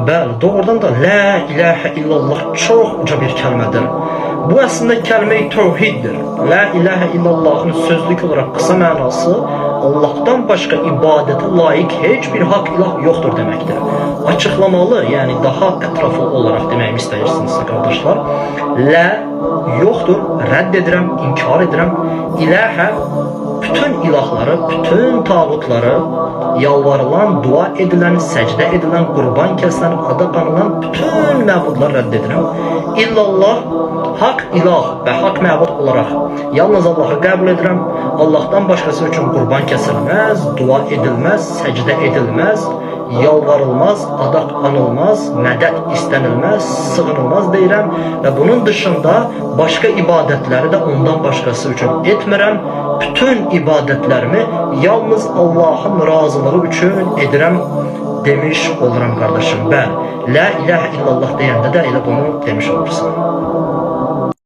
Bəli, doğrudan da la ilahe illallah çox uca bir kəlmədir. Bu əslində kəlmə-i tövhiddir. La ilahe illallahın sözlük olaraq qısa mənası Allah'tan başqa ibadətə layiq heç bir haqq ilah yoxdur deməkdir. Açıqlamalı, yəni daha ətraflı olaraq deməyimi istəyirsinizsə qardaşlar, la yoxdur, rədd edirəm, inkar edirəm. İlahə bütün ilahları, bütün tağutları, yalvarılan, dua edilən, səcdə edilən, qurban kəsilən, adaq anılan bütün məbudları rədd edirəm. İllallah, haqq ilah və haqq məbud olaraq yalnız Allahı qəbul edirəm. Allah'tan başqası üçün qurban kəsilməz, dua edilməz, səcdə edilməz, yalvarılmaz, adaq anılmaz, mədəd istənilməz, sığınılmaz deyirəm və bunun dışında başqa ibadətləri də ondan başqası üçün etmirəm. Bütün ibadətlərimi yalnız Allah'ın razılığı üçün edirəm demiş oluram qardaşım. Bəli, la ilahe illallah deyəndə də elə bunu demiş olursan.